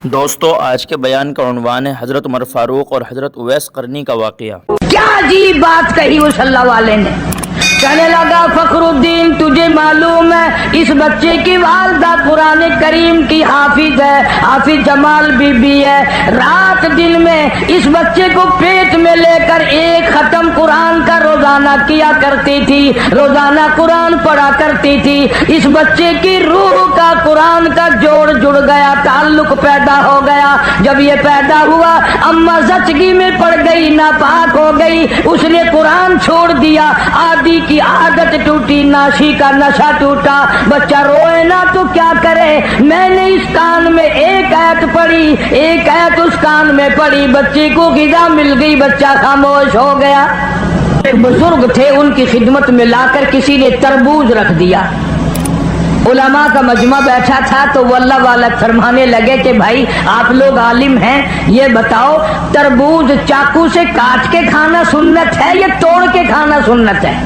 دوستو آج کے بیان کا عنوان ہے حضرت عمر فاروق اور حضرت اویس قرنی کا واقعہ۔ کیا عجیب بات کہی اس اللہ والے نے، کہنے لگا فخر الدین تجھے معلوم ہے اس بچے کی والدہ قرآن کریم کی حافظ ہے، حافظ جمال بی بی ہے۔ رات دن میں اس بچے کو پیٹ میں لے کر ایک ختم قرآن کا روزانہ کیا کرتی تھی، روزانہ قرآن پڑھا کرتی تھی۔ اس بچے کی روح کا قرآن کا جوڑ جڑ گیا، تعلق پیدا ہو گیا۔ جب یہ پیدا ہوا اماں زچگی میں پڑ گئی، ناپاک ہو گئی، اس نے قرآن چھوڑ دیا، آدھی کی عادت ٹوٹی، ناشی کا نشہ ٹوٹا۔ بچہ روئے نا تو کیا کرے، میں نے اس کان میں ایک آیت پڑھی، ایک آیت اس کان میں پڑھی، بچے کو غذا مل گئی، بچہ خاموش ہو گیا۔ ایک بزرگ تھے، ان کی خدمت میں لا کر کسی نے تربوز رکھ دیا۔ علماء کا مجمع بیٹھا تھا تو وہ اللہ والا فرمانے لگے کہ بھائی آپ لوگ عالم ہیں، یہ بتاؤ تربوز چاقو سے کاٹ کے کھانا سنت ہے یا توڑ کے کھانا سنت ہے؟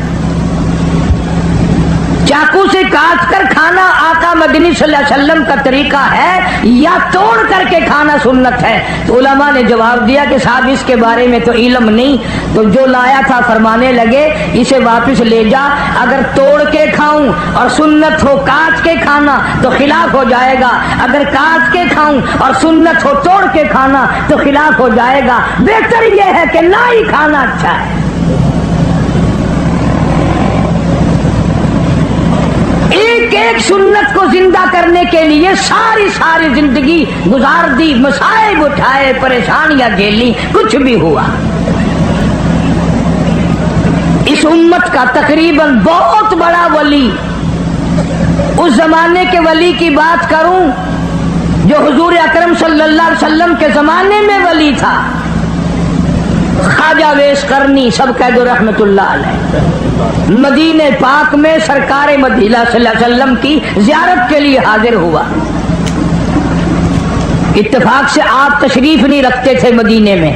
چاقو سے کاٹ کر کھانا آقا مدنی صلی اللہ علیہ وسلم کا طریقہ ہے یا توڑ کر کے کھانا سنت ہے؟ تو علماء نے جواب دیا کہ صاحب اس کے بارے میں تو علم نہیں۔ تو جو لایا تھا فرمانے لگے اسے واپس لے جا، اگر توڑ کے کھاؤں اور سنت ہو کاٹ کے کھانا تو خلاف ہو جائے گا، اگر کاٹ کے کھاؤں اور سنت ہو توڑ کے کھانا تو خلاف ہو جائے گا، بہتر یہ ہے کہ نہ ہی کھانا اچھا ہے۔ ایک ایک سنت کو زندہ کرنے کے لیے ساری زندگی گزار دی، مصائب اٹھائے، پریشانیاں جھیلی، کچھ بھی ہوا۔ اس امت کا تقریباً بہت بڑا ولی، اس زمانے کے ولی کی بات کروں جو حضور اکرم صلی اللہ علیہ وسلم کے زمانے میں ولی تھا، خواجہ اویس قرنی، سب کہہ دو رحمت اللہ علیہ، مدینہ پاک میں سرکار مدینہ صلی اللہ علیہ وسلم کی زیارت کے لیے حاضر ہوا۔ اتفاق سے آپ تشریف نہیں رکھتے تھے مدینے میں،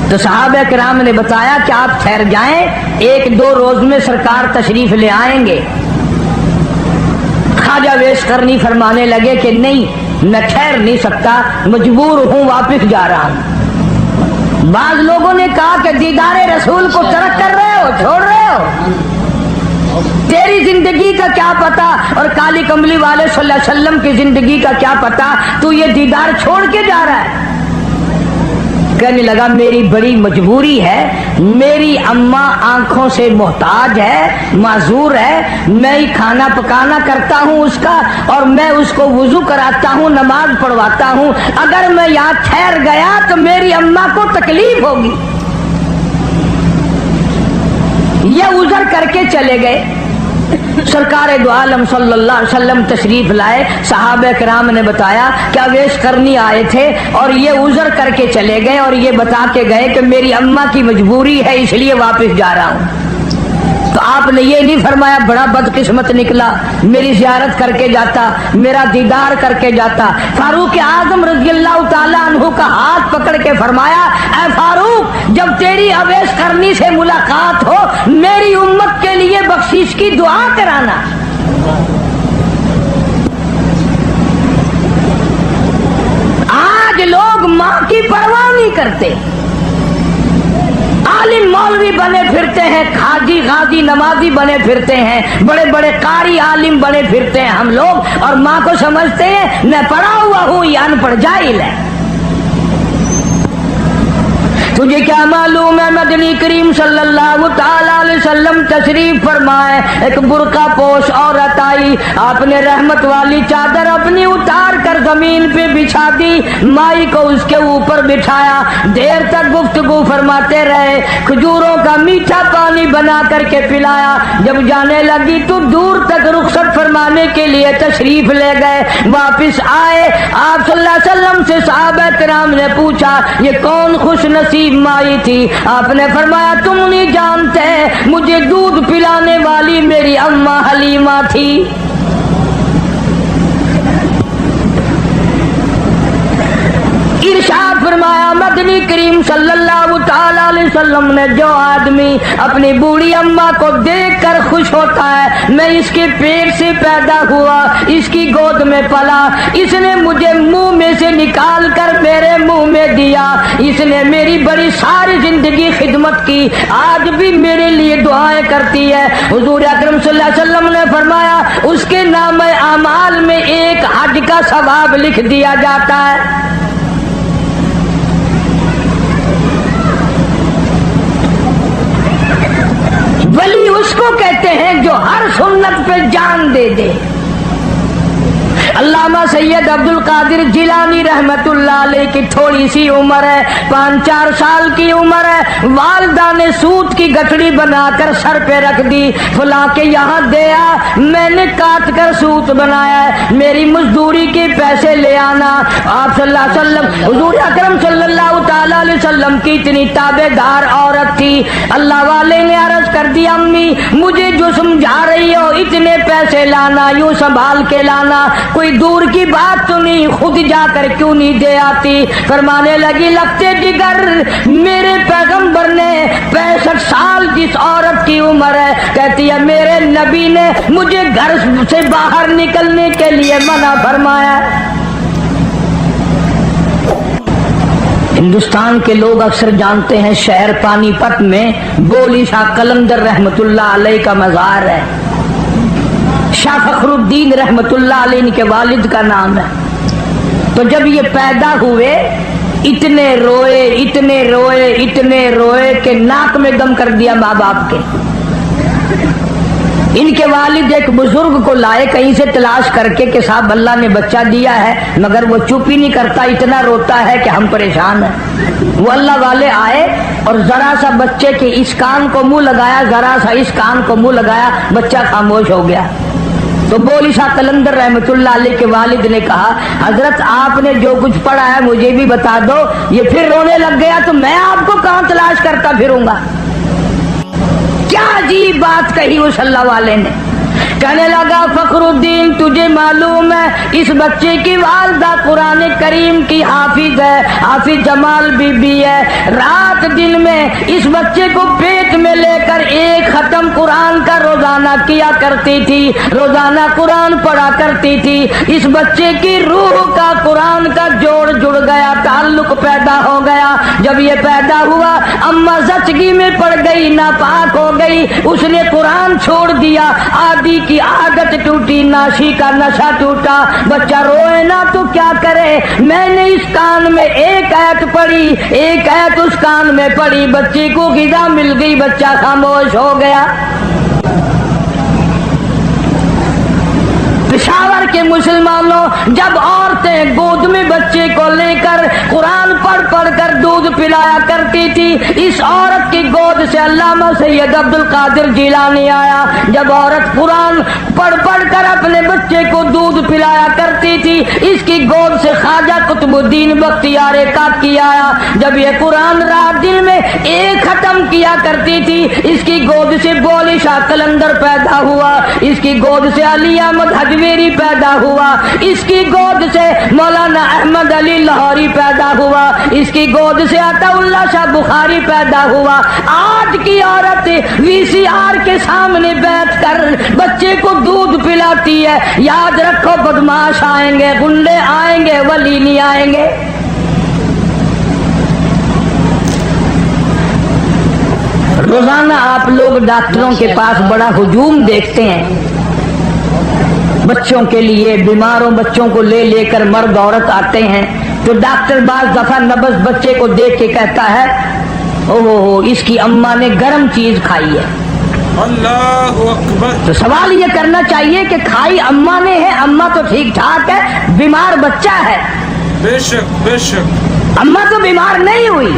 تو صحابہ کرام نے بتایا کہ آپ ٹھہر جائیں، ایک دو روز میں سرکار تشریف لے آئیں گے۔ خواجہ اویس قرنی فرمانے لگے کہ نہیں، میں ٹھہر نہیں سکتا، مجبور ہوں، واپس جا رہا ہوں۔ بعض لوگوں نے کہا کہ دیدار رسول کو ترک کر رہے ہو، چھوڑ رہے ہو، تیری زندگی کا کیا پتا، اور کالی کملی والے صلی اللہ علیہ وسلم کی زندگی کا کیا پتا، تو یہ دیدار چھوڑ کے جا رہا ہے۔ کہنے لگا میری بڑی مجبوری ہے، میری اماں آنکھوں سے محتاج ہے، معذور ہے، میں ہی کھانا پکانا کرتا ہوں اس کا، اور میں اس کو وضو کراتا ہوں، نماز پڑھواتا ہوں، اگر میں یہاں ٹھہر گیا تو میری اماں کو تکلیف ہوگی۔ یہ عذر کر کے چلے گئے۔ سرکار دو عالم صلی اللہ علیہ وسلم تشریف لائے، صحابہ کرام نے بتایا کہ اویس قرنی آئے تھے اور یہ عذر کر کے چلے گئے، اور یہ بتا کے گئے کہ میری اماں کی مجبوری ہے اس لیے واپس جا رہا ہوں۔ تو آپ نے یہ نہیں فرمایا بڑا بدقسمت نکلا، میری زیارت کر کے جاتا، میرا دیدار کر کے جاتا۔ فاروق اعظم رضی اللہ تعالیٰ عنہ کا ہاتھ پکڑ کے فرمایا اے فاروق، جب تیری اویس قرنی سے ملاقات ہو میری امت کے لیے بخشش کی دعا کرانا۔ آج لوگ ماں کی پرواہ نہیں کرتے، عالم مولوی بنے پھرتے ہیں، حاجی غازی نمازی بنے پھرتے ہیں، بڑے بڑے قاری عالم بنے پھرتے ہیں ہم لوگ، اور ماں کو سمجھتے ہیں میں پڑھا ہوا ہوں یا ان پڑھ جاہل ہے۔ تجھے کیا معلوم ہے مدنی کریم صلی اللہ تعالی علیہ وسلم تشریف فرمائے، ایک برقع پوش عورت آئی، آپ نے رحمت والی چادر اپنی اتار کر زمین پہ بچھا دی، مائی کو اس کے اوپر بٹھایا، دیر تک گفتگو فرماتے رہے، کھجوروں کا میٹھا پانی بنا کر کے پلایا۔ جب جانے لگی تو دور تک رخصت فرمانے کے لیے تشریف لے گئے، واپس آئے، آپ صلی اللہ علیہ وسلم سے صحابہ کرام نے پوچھا یہ کون خوش نصیب مائی تھی؟ آپ نے فرمایا تم نہیں جانتے، مجھے دودھ پلانے والی میری اماں حلیمہ تھی۔ ارشاد فرمایا مدنی کریم کریم صلی اللہ تعالی علیہ وسلم نے جو آدمی اپنی بوڑھی اماں کو دیکھ کر خوش ہوتا ہے، میں اس کے پیٹ سے پیدا ہوا، اس کی گود میں پلا، اس نے مجھے منہ میں سے نکال کر میرے منہ میں دیا، اس نے میری بڑی ساری زندگی خدمت کی، آج بھی میرے لیے دعائیں کرتی ہے۔ حضور اکرم صلی اللہ علیہ وسلم نے فرمایا اس کے نام اعمال میں ایک حج کا ثواب لکھ دیا جاتا ہے۔ ولی اس کو کہتے ہیں جو ہر سنت پہ جان دے دے۔ علامہ سید عبد القادر جیلانی رحمت اللہ علیہ کی تھوڑی سی عمر ہے، 5-4 سال کی عمر ہے، والدہ نے سوت کی گٹھڑی بنا کر سر پہ رکھ دی، فلاں کے یہاں دیا، میں نے کاٹ کر سوت بنایا ہے، میری مزدوری کے پیسے لے آنا۔ آپ صلی اللہ علیہ وسلم، حضور اکرم صلی اللہ تعالی علیہ وسلم کی اتنی تابع دار عورت تھی، اللہ والے نے عرض کر دی امی مجھے جو سمجھا رہی ہو اتنے پیسے لانا، یوں سنبھال کے لانا، کوئی دور کی بات تو نہیں، خود جا کر کیوں نہیں دے آتی؟ فرمانے لگی لگتے جگر میرے پیغمبر نے 65 سال جس عورت کی عمر ہے، کہتی ہے میرے نبی نے مجھے گھر سے باہر نکلنے کے لیے منع فرمایا۔ ہندوستان کے لوگ اکثر جانتے ہیں شہر پانی پت میں بولی شاہ قلندر رحمت اللہ علیہ کا مزار ہے، شاہ فخر الدین رحمت اللہ علیہ ان کے والد کا نام ہے۔ تو جب یہ پیدا ہوئے اتنے روئے اتنے روئے اتنے روئے کہ ناک میں دم کر دیا ماں باپ کے۔ ان کے والد ایک بزرگ کو لائے کہیں سے تلاش کر کے کہ صاحب اللہ نے بچہ دیا ہے، مگر وہ چپ ہی نہیں کرتا، اتنا روتا ہے کہ ہم پریشان ہیں۔ وہ اللہ والے آئے اور ذرا سا بچے کے اس کان کو منہ لگایا، ذرا سا اس کان کو منہ لگایا، بچہ خاموش ہو گیا۔ تو بولی شاہ قلندر رحمت اللہ علیہ کے والد نے کہا حضرت آپ نے جو کچھ پڑھا ہے مجھے بھی بتا دو، یہ پھر رونے لگ گیا تو میں آپ کو کہاں تلاش کرتا پھروں گا؟ کیا عجیب بات کہی اس اللہ والے نے۔ کہنے لگا فخر الدین تجھے معلوم ہے اس بچے کی والدہ قرآن کریم کی حافظ ہے، حافظ جمال بی بی ہے، رات دن میں اس بچے کو پیٹ میں لے کر ایک ختم قرآن کا روزانہ کیا کرتی تھی، روزانہ قرآن پڑھا کرتی تھی، اس بچے کی روح کا قرآن کا جوڑ جڑ گیا، تعلق پیدا ہو گیا۔ جب یہ پیدا ہوا اماں زچگی میں پڑ گئی، ناپاک ہو گئی، اس نے قرآن چھوڑ دیا، آدھی کی عادت ٹوٹی، ناشی کا نشہ ٹوٹا، بچہ روئے نہ تو کیا کرے؟ میں نے اس کان میں ایک آیت پڑھی، ایک آیت اس کان میں پڑھی، بچے کو غذا مل گئی، بچہ خاموش ہو گیا۔ پشاور کے مسلمانوں جب عورتیں گود میں بچے کو لے کر قرآن پڑھ پڑھ کر دودھ پلایا کرتی تھی، اس عورت کی گود سے علامہ سید عبد القادر جیلانی آیا۔ جب عورت قرآن پڑھ پڑھ کر اپنے بچے کو دودھ پلایا کرتی تھی، اس کی گود سے خواجہ قطب الدین بختیار کاکی آیا۔ جب یہ قرآن رات دن میں ایک ختم کیا کرتی تھی، اس کی گود سے بولی شاہ قلندر پیدا ہوا، اس کی گود سے علی احمد حجویری پیدا ہوا، اس کی گود سے مولانا احمد علی لاہوری پیدا ہوا، اس کی گود سے عطا اللہ شاہ بخاری پیدا ہوا۔ آج کی عورت وی سی آر کے سامنے بیٹھ کر بچے کو دودھ پلاتی ہے۔ یاد رکھو بدماش آئیں گے، گنڈے آئیں گے، ولی نہیں آئیں گے۔ روزانہ آپ لوگ ڈاکٹروں کے پاس بڑا ہجوم دیکھتے ہیں، بچوں کے لیے بیماروں بچوں کو لے لے کر مرد عورت آتے ہیں، تو ڈاکٹر بعض دفعہ نبض بچے کو دیکھ کے کہتا ہے اوہ اس کی اماں نے گرم چیز کھائی ہے۔ اللہ اکبر۔ تو سوال یہ کرنا چاہیے کہ کھائی اماں نے ہے، اماں تو ٹھیک ٹھاک ہے، بیمار بچہ ہے۔ بے شک بے شک۔ اماں تو بیمار نہیں ہوئی،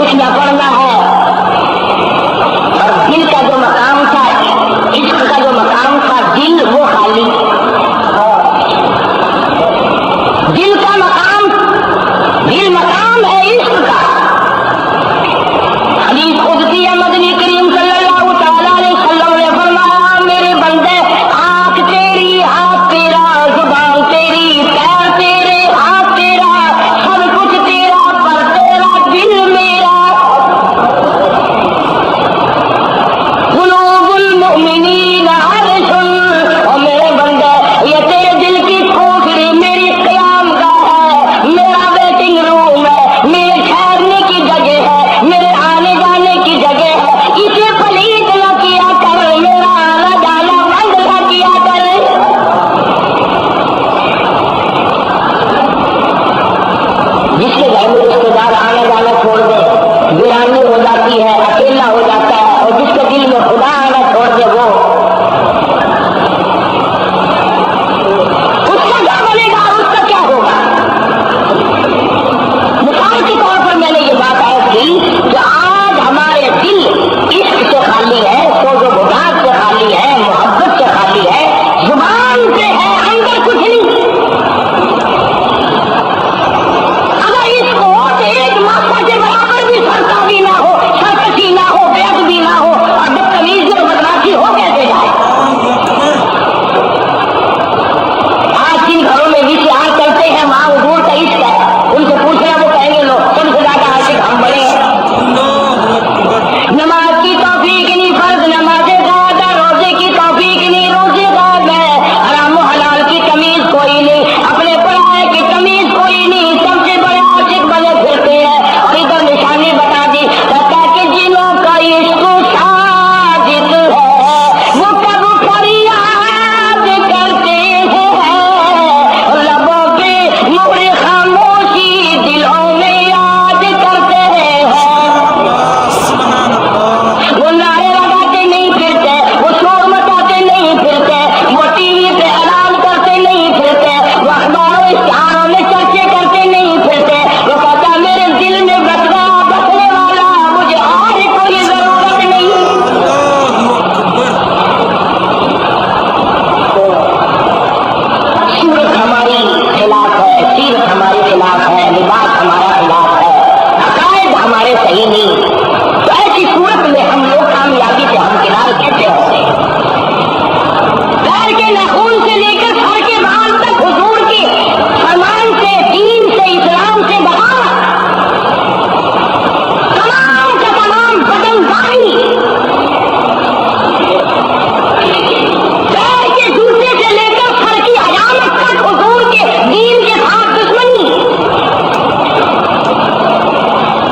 مسئلہ پڑھنا ہے. اور دل کا جو مقام تھا، عشق کا جو مقام تھا، دل وہ خالی. دل کا مقام، دل مقام ہے عشق کا. حدیث قدسی ہے، مدنی کریم صلی اللہ تعالیٰ علیہ وسلم نے فرمایا میرے بندے، آنکھ تیری، ہاتھ تیرا، زبان تیری، پیر تیرے، ہاتھ تیرا، سب کچھ تیرا، پر تیرا دل میرا. قلوب المؤمنین عرش، اور میرے بندے یہ تیرے دل کی کھوپڑی میری قیام گاہ ہے، میرا ویٹنگ روم ہے، میرے ٹھہرنے کی جگہ ہے، میرے آنے جانے کی جگہ ہے. اسے پلیت نہ کیا کر، میرا آنا جانا بند نہ کیا کر. جس کے گھر میں رشتے دار آنا جانا چھوڑ دے، ویرانی ہو جاتی ہے، اکیلا ہو جاتا ہے. اور جس کے دل میں خدا آنا چھوڑ دے، وہ اس کا کیا بنے گا، اس کا کیا ہوگا. مثال کے طور پر میں نے یہ بات عرض کی کہ آج ہمارے دل عشق سے خالی ہے، سوز و بغض سے خالی ہے، محبت سے خالی ہے، زبان سے ہے، اندر کچھ نہیں. اگر عشق ہو تو ایک ماسا کے برابر بھی سرتا بھی نہ ہو، سرکشی نہ ہو، بے ادبی نہ ہو، اور بدتمیزی اور بدماشی ہو کیسے جائے. آج جن گھروں میں وشیار چلتے ہیں وہاں حضور کا عشق ہے. ان سے پوچھنا وہ کہیں گے لوگ سب سے زیادہ عاشق ہم بڑے ہیں. نماز کی توفیق نہیں فرض نماز زیادہ، روزے کی توفیق نہیں روزے زیادہ، حرام و حلال کی تمیز کوئی نہیں، اپنے پرائے کی تمیز کوئی نہیں، سب سے بڑے عاشق بنے پھرتے ہیں. اور ادھر نشانی بتا دی، کہتا کہ جنہوں کا عشق ساجد ہے وہ کب فریاد کرتے ہیں، لبوں پہ مہر خاموشی دلوں میں یاد کرتے ہیں. وہ نعرے لگاتے نہیں پھرتے، وہ شور مچاتے نہیں پھرتے، وہ ٹی وی پہ اعلان کرتے نہیں پھرتے، وہ اخباروں اشتہاروں میں چرچے کرتے نہیں پھرتے. وہ کہتا میرے دل میں بسنے والا مجھے اور کوئی ضرورت نہیں. صورت ہماری خلاف ہے، سیرت ہماری خلاف ہے، لباس ہمارا خلاف ہے، عقائد ہمارے صحیح نہیں. تو ایسی صورت میں ہم لوگ کامیابی سے ہمکنار کیسے ہوتے ہیں؟ پیر کے ناخن سے لے کر سر کے بال تک حضور کے فرمان سے، دین سے، اسلام سے بغیر تمام کا تمام بدن داری، پیر کے جوتے سے لے کر سر کی علامت تک حضور کے دین کے ساتھ دشمنی.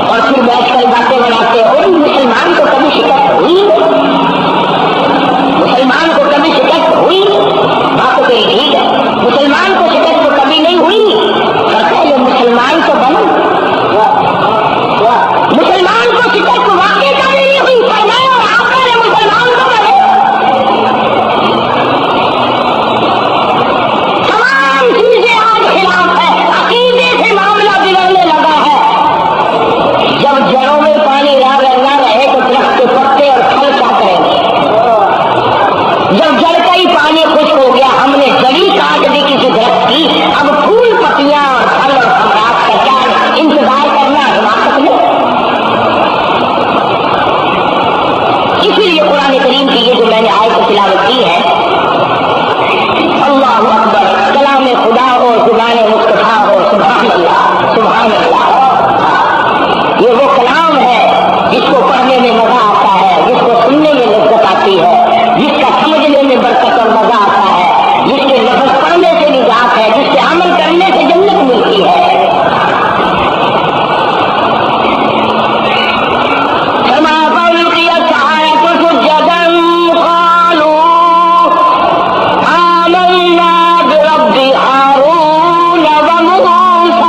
اور پھر بیٹھ کر باتیں بناتے اور مسلمان کو کبھی شکست ہوئی، مسلمان کو کبھی شکست ہوئی، بات تو کہیں ٹھیک ہے، مسلمان کو شکست تو کبھی نہیں ہوئی. کرتا ہے مسلمان تو بنو، مسلمان کو شکست واقعی کبھی نہیں ہوئی، پر میں اور آپ نے مسلمان کو بنے. تمام چیزیں آج خلاف ہے، عقیدے سے معاملہ بگڑنے لگا ہے. جب جڑوں میں پانی نہ رہے تو درخت کے پتے اور پھل کیا کریں گے. جب جڑ کا ہی پانی خشک ہو گیا، ہم نے جڑی کاٹ دی کسی درخت کی، اب پھول پتیاں اور پھل اور ثمرات کا کیا انتظار کرنا حماقت نہیں. اسی لیے قرآن کریم کی یہ جو میں نے آیت تلاوت کی ہے، اللہ اکبر، کلام خدا ہو، زبان مصطفیٰ ہو، سبحان اللہ سبحان اللہ. یہ وہ کلام ہے جس کو پڑھنے میں مزہ آتا ہے، جس کو سننے میں لذت آتی ہے، جس کا سمجھنے میں برکت اور مزہ آتا ہے، جس کے لفظ پڑھنے سے نجات ہے، جس کے عمل کرنے سے جنت ملتی ہے. آمنا برب ہارون و موسیٰ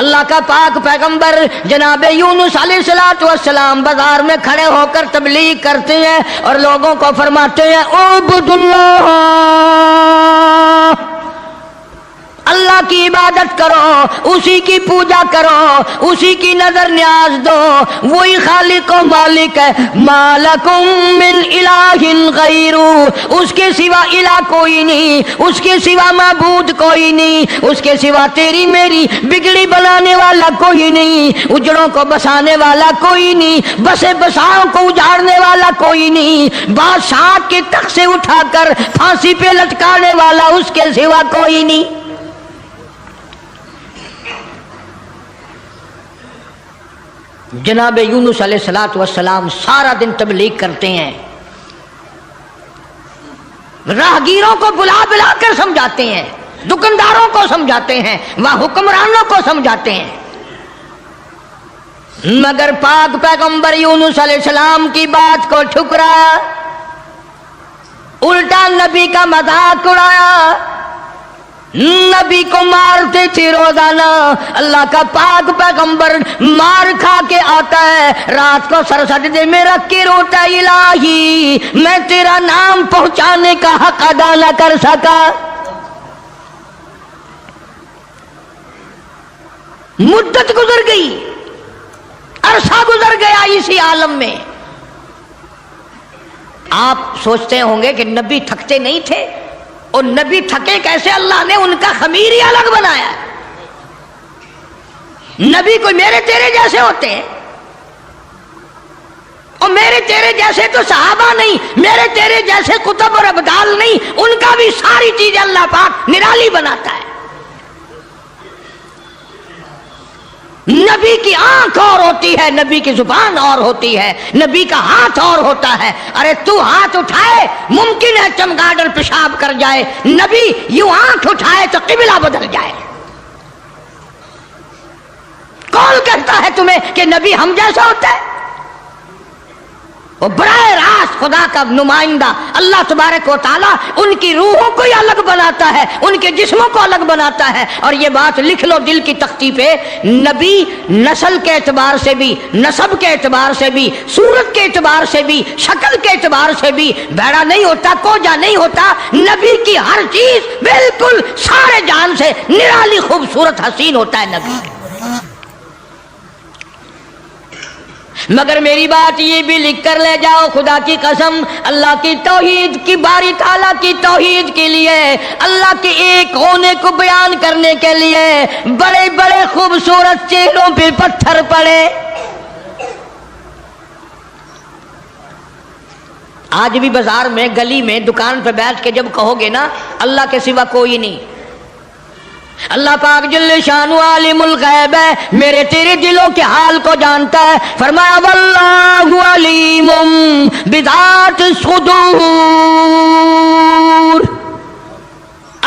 اللہ کا پاک پیغمبر جناب یونس علیہ السلام بازار میں کھڑے ہو کر تبلیغ کرتے ہیں اور لوگوں کو فرماتے ہیں اعبدوا اللہ، اللہ کی عبادت کرو، اسی کی پوجا کرو، اسی کی نظر نیاز دو، وہی خالق و مالک ہے. ما لکم من الہ غیر، اس کے سوا الہ کوئی نہیں، اس کے سوا معبود کوئی نہیں، اس کے سوا تیری میری بگڑی بنانے والا کوئی نہیں، اجڑوں کو بسانے والا کوئی نہیں، بسے بساؤں کو اجاڑنے والا کوئی نہیں، بادشاہ کے تخت سے اٹھا کر پھانسی پہ لٹکانے والا اس کے سوا کوئی نہیں. جناب یونس علیہ السلام سارا دن تبلیغ کرتے ہیں، راہگیروں کو بلا بلا کر سمجھاتے ہیں، دکانداروں کو سمجھاتے ہیں، وہاں حکمرانوں کو سمجھاتے ہیں، مگر پاک پیغمبر یونس علیہ السلام کی بات کو ٹھکرایا، الٹا نبی کا مذاق اڑایا، نبی کو مارتے تھے روزانہ. اللہ کا پاک پیغمبر مار کھا کے آتا ہے، رات کو سر سجدے میں رکھ کے روتا، الہی میں تیرا نام پہنچانے کا حق ادا نہ کر سکا. مدت گزر گئی، عرصہ گزر گیا اسی عالم میں. آپ سوچتے ہوں گے کہ نبی تھکتے نہیں تھے، اور نبی تھکے کیسے؟ اللہ نے ان کا خمیر ہی الگ بنایا. نبی کوئی میرے تیرے جیسے ہوتے ہیں، اور میرے تیرے جیسے تو صحابہ نہیں، میرے تیرے جیسے کتب اور ابدال نہیں، ان کا بھی ساری چیزیں اللہ پاک نرالی بناتا ہے. نبی کی آنکھ اور ہوتی ہے، نبی کی زبان اور ہوتی ہے، نبی کا ہاتھ اور ہوتا ہے. ارے تو ہاتھ اٹھائے ممکن ہے چمگادڑ پیشاب کر جائے، نبی یوں آنکھ اٹھائے تو قبلہ بدل جائے. کون کہتا ہے تمہیں کہ نبی ہم جیسا ہوتا ہے؟ وہ براہ راست خدا کا نمائندہ اللہ تبارک و تعالیٰ ان کی روحوں کو ہی الگ بناتا ہے، ان کے جسموں کو الگ بناتا ہے. اور یہ بات لکھ لو دل کی تختی پہ، نبی نسل کے اعتبار سے بھی، نسب کے اعتبار سے بھی، صورت کے اعتبار سے بھی، شکل کے اعتبار سے بھی بھیڑا نہیں ہوتا، کوجا نہیں ہوتا. نبی کی ہر چیز بالکل سارے جان سے نرالی خوبصورت حسین ہوتا ہے نبی. مگر میری بات یہ بھی لکھ کر لے جاؤ، خدا کی قسم، اللہ کی توحید کی، باری تعالیٰ کی توحید کے لیے، اللہ کے ایک ہونے کو بیان کرنے کے لیے بڑے بڑے خوبصورت چہروں پہ پتھر پڑے. آج بھی بازار میں، گلی میں، دکان پہ بیٹھ کے جب کہو گے نا اللہ کے سوا کوئی نہیں، اللہ پاک جل شانہ عالم الغیب ہے، میرے تیرے دلوں کے حال کو جانتا ہے. فرمایا واللہ علیم بذات الصدور،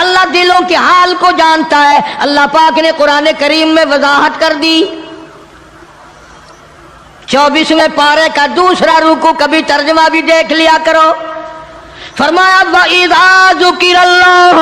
اللہ دلوں کے حال کو جانتا ہے. اللہ پاک نے قرآن کریم میں وضاحت کر دی. 24ویں پارے کا دوسرا رکوع، کبھی ترجمہ بھی دیکھ لیا کرو. فرمایا وَإِذَا ذُكِرَ اللَّهُ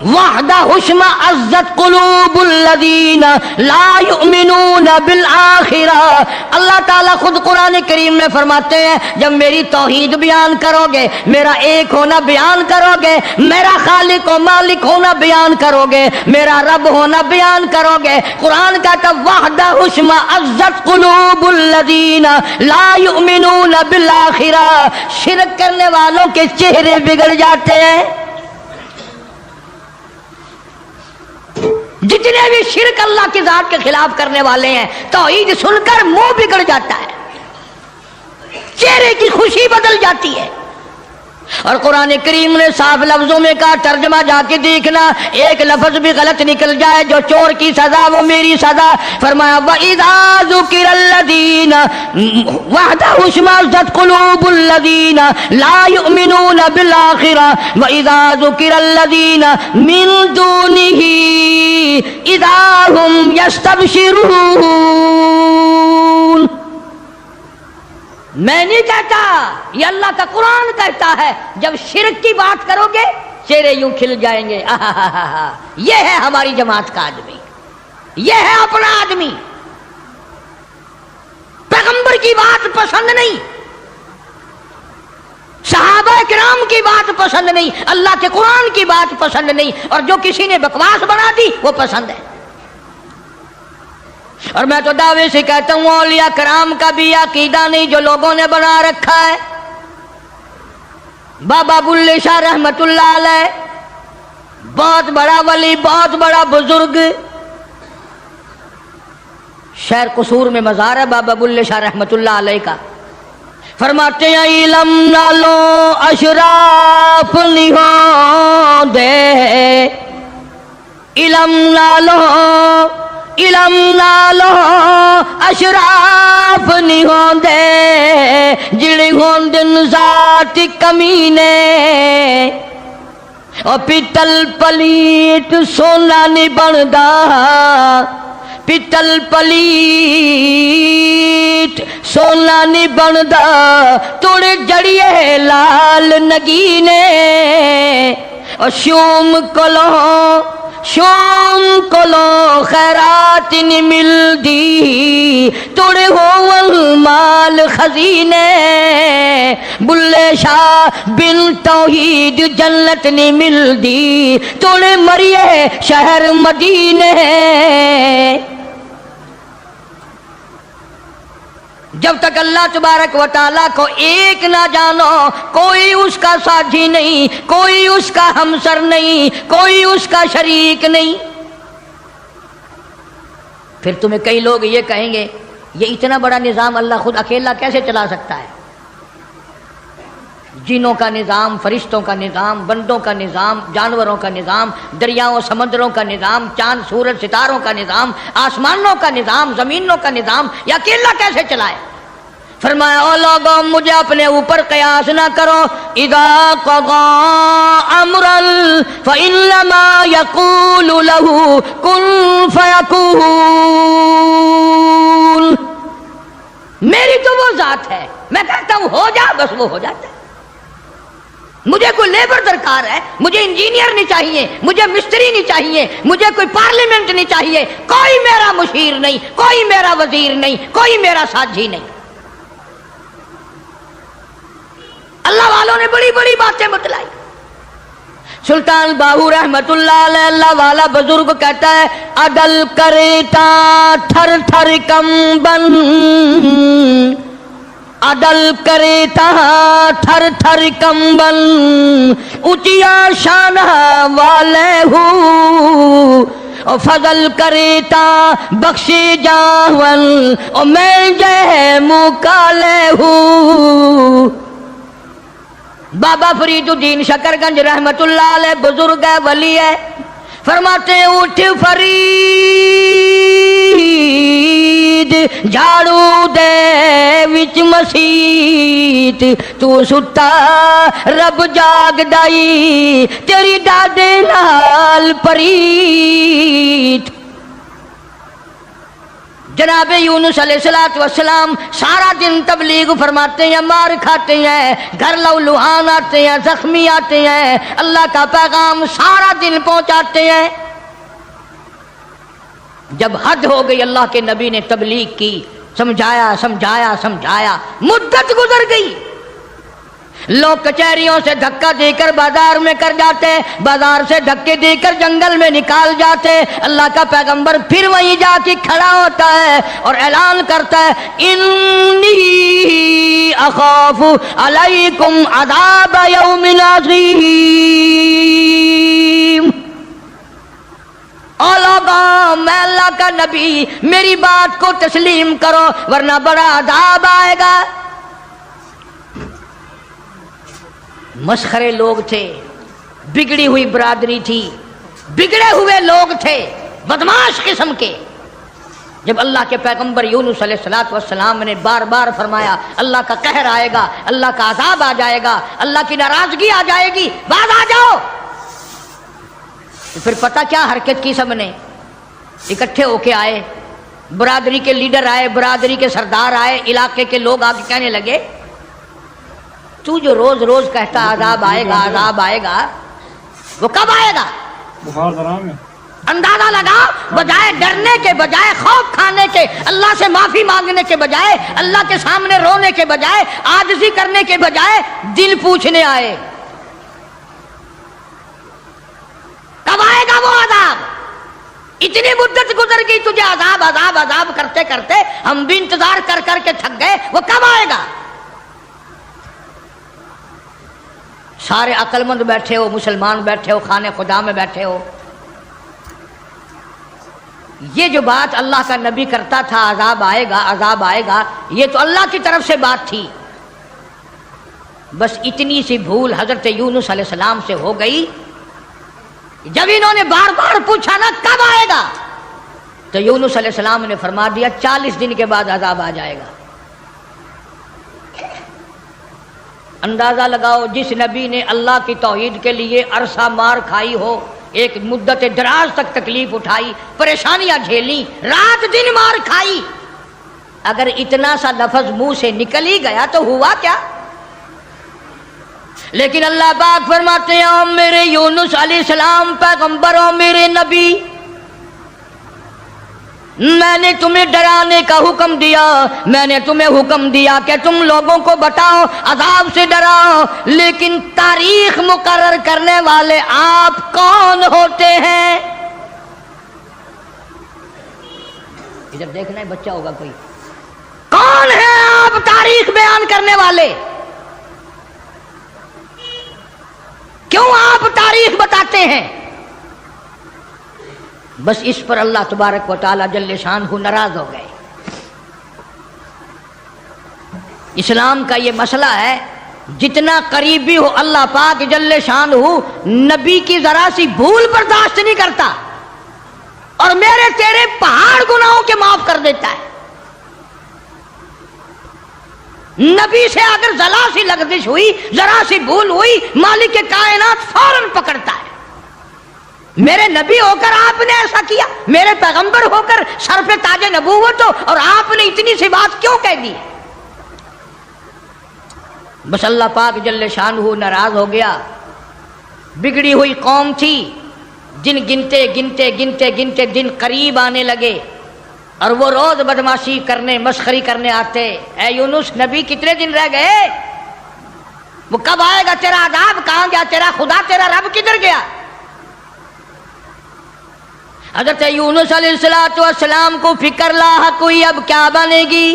وحدہ اشمئزت قلوب الذین لا یؤمنون بالآخرہ. اللہ تعالیٰ خود قرآن کریم میں فرماتے ہیں جب میری توحید بیان کرو گے، میرا ایک ہونا بیان کرو گے، میرا خالق و مالک ہونا بیان کرو گے، میرا رب ہونا بیان کرو گے، قرآن کا تب وحدہ اشمئزت قلوب الذین لا یؤمنون بالآخرہ، شرک کرنے والوں کے چہرے بگڑ جاتے ہیں. جتنے بھی شرک اللہ کی ذات کے خلاف کرنے والے ہیں، توحید سن کر منہ بگڑ جاتا ہے، چہرے کی خوشی بدل جاتی ہے. اور قرآن کریم نے صاف لفظوں میں کہا، ترجمہ جا کے دیکھنا، ایک لفظ بھی غلط نکل جائے، جو چور کی سزا وہ میری سزا. فرمایا وَإِذَا ذُكِرَ الَّذِينَ وَحْدَهُ اشْمَئَزَّتْ قُلُوبُ الَّذِينَ لَا يُؤْمِنُونَ بِالْآخِرَةِ وَإِذَا ذُكِرَ الَّذِينَ مِن دُونِهِ إِذَا هُمْ يَسْتَبْشِرُونَ. میں نہیں کہتا، یہ اللہ کا قرآن کہتا ہے، جب شرک کی بات کرو گے چہرے یوں کھل جائیں گے. یہ ہے ہماری جماعت کا آدمی, یہ ہے اپنا آدمی. پیغمبر کی بات پسند نہیں, صحابہ کرام کی بات پسند نہیں, اللہ کے قرآن کی بات پسند نہیں, اور جو کسی نے بکواس بنا دی وہ پسند ہے. اور میں تو دعوے سے کہتا ہوں اولیاء کرام کا بھی عقیدہ نہیں جو لوگوں نے بنا رکھا ہے. بابا بلے شاہ رحمت اللہ علیہ بہت بڑا ولی, بہت بڑا بزرگ, شہر قصور میں مزار ہے بابا بلے شاہ رحمت اللہ علیہ کا. فرماتے ہیں علم نالو اشراف نہیں ہو دے, علم نالو اشراف نہیں ہو دے, جڑے ہوندن ذات کمینے او پیتل پلیٹ سونا نہیں بندا, پیتل پلیٹ سونا نہیں بندا, توڑے جڑیے لال نگینے اور شوم کولو خیرات نہیں ملدی, توڑے ہو مال خزینے, بلے شاہ بن توحید جنت نہیں ملدی, توڑے مریے شہر مدینے. جب تک اللہ تبارک و تعالیٰ کو ایک نہ جانو کوئی اس کا ساتھی نہیں, کوئی اس کا ہمسر نہیں, کوئی اس کا شریک نہیں. پھر تمہیں کئی لوگ یہ کہیں گے یہ اتنا بڑا نظام اللہ خود اکیلا کیسے چلا سکتا ہے؟ جنوں کا نظام, فرشتوں کا نظام, بندوں کا نظام, جانوروں کا نظام, دریاؤں سمندروں کا نظام, چاند سورج ستاروں کا نظام, آسمانوں کا نظام, زمینوں کا نظام, یہ اکیلا کیسے چلائے؟ فرمایا او لوگوں مجھے اپنے اوپر قیاس نہ کرو, اذا قضا امرا فانما یقول له کن فیکون. میری تو وہ ذات ہے, میں کہتا ہوں ہو جا, بس وہ ہو جاتا ہے. مجھے کوئی لیبر درکار ہے, مجھے انجینئر نہیں چاہیے, مجھے مستری نہیں چاہیے, مجھے کوئی پارلیمنٹ نہیں چاہیے, کوئی میرا مشیر نہیں, کوئی میرا وزیر نہیں, کوئی میرا ساتھی نہیں. اللہ والوں نے بڑی بڑی باتیں بتلائی. سلطان باہو رحمت اللہ علیہ اللہ والا بزرگ کہتا ہے عدل کریتا تھر تھر کمبن, عدل کریتا تھر تھر کمبن, اونچیا شان والے ہوں, او فضل کریتا بخشی جاون, او میں جے مکالے ہوں. بابا فرید الدین شکر گنج رحمت اللہ علیہ بزرگ ہے, ولی ہے. فرماتے ہیں اٹھ فرید جھاڑو دے وچ مسیت, تو ستا رب جاگ دائی تیری دادے نال پریت. جناب یونس علیہ السلام سارا دن تبلیغ فرماتے ہیں, مار کھاتے ہیں, گھر لہوان آتے ہیں, زخمی آتے ہیں, اللہ کا پیغام سارا دن پہنچاتے ہیں. جب حد ہو گئی اللہ کے نبی نے تبلیغ کی, سمجھایا سمجھایا سمجھایا, مدت گزر گئی. لوگ کچہریوں سے دھکا دے کر بازار میں کر جاتے, بازار سے دھکے دے کر جنگل میں نکال جاتے. اللہ کا پیغمبر پھر وہیں جا کے کھڑا ہوتا ہے اور اعلان کرتا ہے انی اخاف علیکم عذاب یوم عظیم. او لوگوں میں اللہ کا نبی, میری بات کو تسلیم کرو ورنہ بڑا عذاب آئے گا. مسخرے لوگ تھے, بگڑی ہوئی برادری تھی, بگڑے ہوئے لوگ تھے, بدماش قسم کے. جب اللہ کے پیغمبر یونس علیہ السلام نے بار بار فرمایا اللہ کا قہر آئے گا, اللہ کا عذاب آ جائے گا, اللہ کی ناراضگی آ جائے گی, باز آ جاؤ. پھر پتہ کیا حرکت کی, سب نے اکٹھے ہو کے آئے, برادری کے لیڈر آئے, برادری کے سردار آئے, علاقے کے لوگ آ کے کہنے لگے تو جو روز روز کہتا عذاب آئے گا عذاب آئے گا, وہ کب آئے گا؟ بخار درا میں اندازہ لگا، بجائے ڈرنے کے، بجائے خوف کھانے کے، اللہ سے معافی مانگنے کے بجائے، اللہ کے سامنے رونے کے بجائے، عاجزی کرنے کے بجائے دل پوچھنے آئے کب آئے گا وہ عذاب؟ اتنی مدت گزر گئی تجھے عذاب عذاب عذاب کرتے کرتے، ہم بھی انتظار کر کر کے تھک گئے، وہ کب آئے گا؟ سارے عقل مند بیٹھے ہو، مسلمان بیٹھے ہو، خانے خدا میں بیٹھے ہو، یہ جو بات اللہ کا نبی کرتا تھا عذاب آئے گا عذاب آئے گا، یہ تو اللہ کی طرف سے بات تھی، بس اتنی سی بھول حضرت یونس علیہ السلام سے ہو گئی، جب انہوں نے بار بار پوچھا نا کب آئے گا، تو یونس علیہ السلام نے فرما دیا 40 دن کے بعد عذاب آ جائے گا۔ اندازہ لگاؤ، جس نبی نے اللہ کی توحید کے لیے عرصہ مار کھائی ہو، ایک مدت دراز تک تکلیف اٹھائی، پریشانیاں جھیلی، رات دن مار کھائی، اگر اتنا سا لفظ منہ سے نکل ہی گیا تو ہوا کیا؟ لیکن اللہ پاک فرماتے ہیں او میرے یونس علیہ السلام پیغمبر، او میرے نبی، میں نے تمہیں ڈرانے کا حکم دیا، میں نے تمہیں حکم دیا کہ تم لوگوں کو بتاؤ، عذاب سے ڈراؤ، لیکن تاریخ مقرر کرنے والے آپ کون ہوتے ہیں؟ ادھر دیکھنا ہے، بچہ ہوگا کوئی، کون ہے آپ تاریخ بیان کرنے والے؟ کیوں آپ تاریخ بتاتے ہیں؟ بس اس پر اللہ تبارک و تعالی جل شانہ ناراض ہو گئے۔ اسلام کا یہ مسئلہ ہے، جتنا قریبی ہو اللہ پاک جل شانہ نبی کی ذرا سی بھول برداشت نہیں کرتا، اور میرے تیرے پہاڑ گناہوں کے معاف کر دیتا ہے۔ نبی سے اگر ذرا سی لغزش ہوئی، ذرا سی بھول ہوئی، مالک کائنات فوراً پکڑتا ہے۔ میرے نبی ہو کر آپ نے ایسا کیا، میرے پیغمبر ہو کر سر پہ تاج نبوت ہو، اور آپ نے اتنی سی بات کیوں کہہ دی؟ بس اللہ پاک جل شانہ ناراض ہو گیا۔ بگڑی ہوئی قوم تھی، دن گنتے گنتے گنتے گنتے دن قریب آنے لگے، اور وہ روز بدماشی کرنے، مسخری کرنے آتے۔ اے یونس نبی کتنے دن رہ گئے؟ وہ کب آئے گا تیرا عذاب؟ کہاں گیا تیرا خدا؟ تیرا رب کدھر گیا؟ حضرت یونس علیہ السلام کو فکر لاحق ہوئی، اب کیا بنے گی؟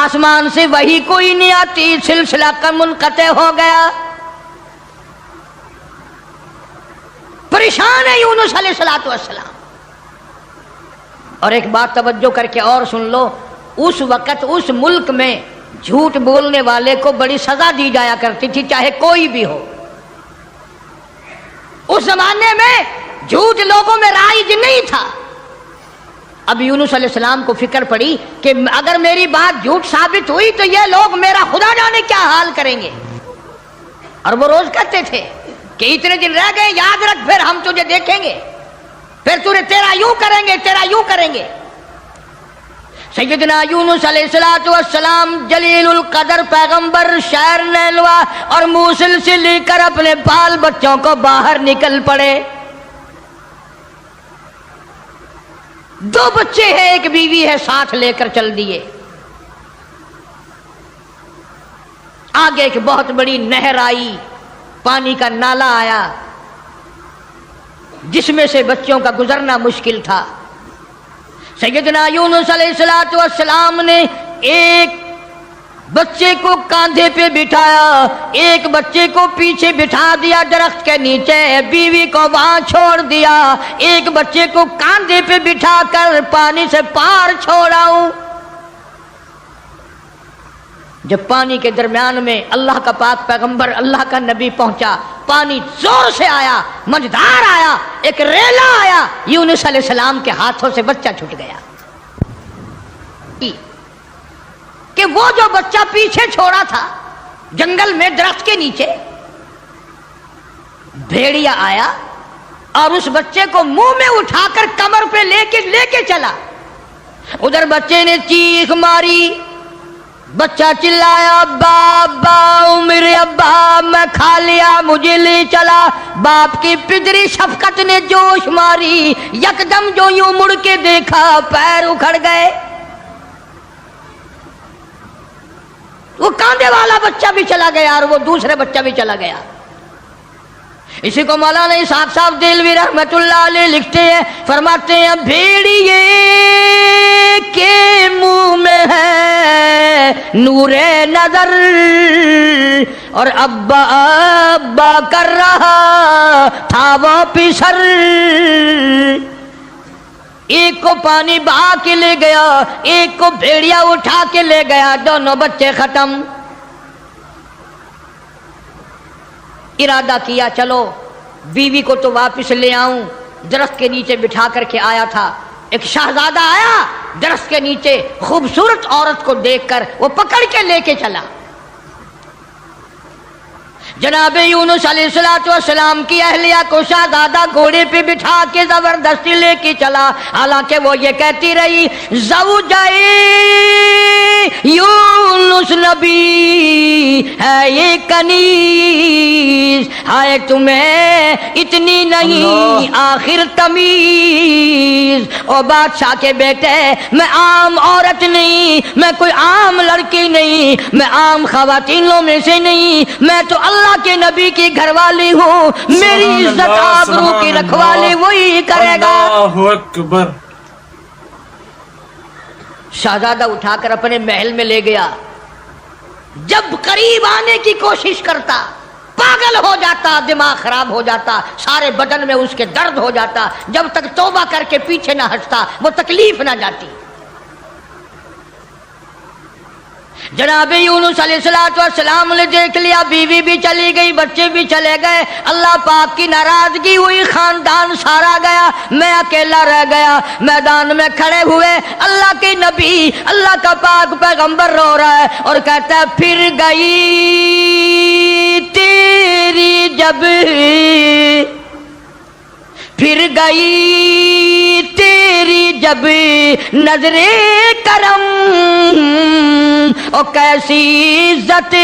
آسمان سے وحی کوئی نہیں آتی، سلسلہ کا منقطع ہو گیا، پریشان ہے یونس علیہ السلام۔ اور ایک بات توجہ کر کے اور سن لو، اس وقت اس ملک میں جھوٹ بولنے والے کو بڑی سزا دی جایا کرتی تھی، چاہے کوئی بھی ہو۔ اس زمانے میں جھوٹ لوگوں میں رائج نہیں تھا۔ اب یونس علیہ السلام کو فکر پڑی کہ اگر میری بات جھوٹ ثابت ہوئی تو یہ لوگ میرا خدا جانے کیا حال کریں گے، اور وہ روز کہتے تھے کہ اتنے دن رہ گئے، یاد رکھ، پھر ہم تجھے دیکھیں گے، پھر تیرا یوں کریں گے، تیرا یوں کریں گے۔ سیدنا یونس علیہ السلام جلیل القدر پیغمبر شہر نیلوا اور موصل سے لے کر اپنے بال بچوں کو باہر نکل پڑے۔ 2 بچے ہیں، ایک بیوی ہے، ساتھ لے کر چل دیے۔ آگے ایک بہت بڑی نہر آئی، پانی کا نالا آیا جس میں سے بچوں کا گزرنا مشکل تھا۔ سیدنا یونس علیہ السلام نے ایک بچے کو کاندھے پہ بٹھایا، ایک بچے کو پیچھے بٹھا دیا درخت کے نیچے، بیوی کو وہاں چھوڑ دیا، ایک بچے کو کاندھے پہ بٹھا کر پانی سے پار چھوڑاؤں۔ جب پانی کے درمیان میں اللہ کا پاک پیغمبر، اللہ کا نبی پہنچا، پانی زور سے آیا، مجدار آیا، ایک ریلا آیا، یونس علیہ السلام کے ہاتھوں سے بچہ چھوٹ گیا۔ کہ وہ جو بچہ پیچھے چھوڑا تھا جنگل میں درخت کے نیچے، بھیڑیا آیا اور اس بچے کو منہ میں اٹھا کر کمر پہ لے کے چلا۔ ادھر بچے نے چیخ ماری، بچہ چلایا ابا ابا میرے ابا میں کھا لیا مجھے لے چلا. باپ کی پدری شفقت نے جوش ماری, یکدم جو یوں مڑ کے دیکھا پیر اکھڑ گئے. وہ کاندھے والا بچہ بھی چلا گیا اور وہ دوسرے بچہ بھی چلا گیا. اسی کو مولانا اسحاق صاحب دہلوی رحمت اللہ علیہ لکھتے ہیں, فرماتے ہیں بھیڑیے کے منہ میں ہے نور نظر اور ابا ابا کر رہا تھا وہ پیسر. ایک کو پانی بہا کے لے گیا, ایک کو بھیڑیا اٹھا کے لے گیا, دونوں بچے ختم. ارادہ کیا چلو بیوی کو تو واپس لے آؤں. درخت کے نیچے بٹھا کر کے آیا تھا. ایک شہزادہ آیا درخت کے نیچے, خوبصورت عورت کو دیکھ کر وہ پکڑ کے لے کے چلا. جناب یونس علیہ السلام کی اہلیہ کو شہزادہ گھوڑے پہ بٹھا کے زبردستی لے کے چلا, حالانکہ وہ یہ کہتی رہی زوجائے یونس نبی ہے یہ کنیز, ہائے تمہیں اتنی نہیں آخر تمیز. او بادشاہ کے بیٹے میں عام عورت نہیں, میں کوئی عام لڑکی نہیں, میں عام خواتینوں میں سے نہیں, میں تو اللہ کے نبی کی گھر والی ہوں. میری عزت آبرو کی رکھوالی وہی کرے گا. اللہ اکبر. شہزادہ اٹھا کر اپنے محل میں لے گیا. جب قریب آنے کی کوشش کرتا پاگل ہو جاتا, دماغ خراب ہو جاتا, سارے بدن میں اس کے درد ہو جاتا. جب تک توبہ کر کے پیچھے نہ ہٹتا وہ تکلیف نہ جاتی. جناب یونس علیہ السلام نے دیکھ لیا, بیوی بھی چلی گئی, بچے بھی چلے گئے. اللہ پاک کی ناراضگی ہوئی, خاندان سارا گیا, میں اکیلا رہ گیا. میدان میں کھڑے ہوئے اللہ کے نبی, اللہ کا پاک پیغمبر رو رہا ہے اور کہتا ہے پھر گئی تیری جب, پھر گئی تیری جب نظر کرم, او کیسی عزت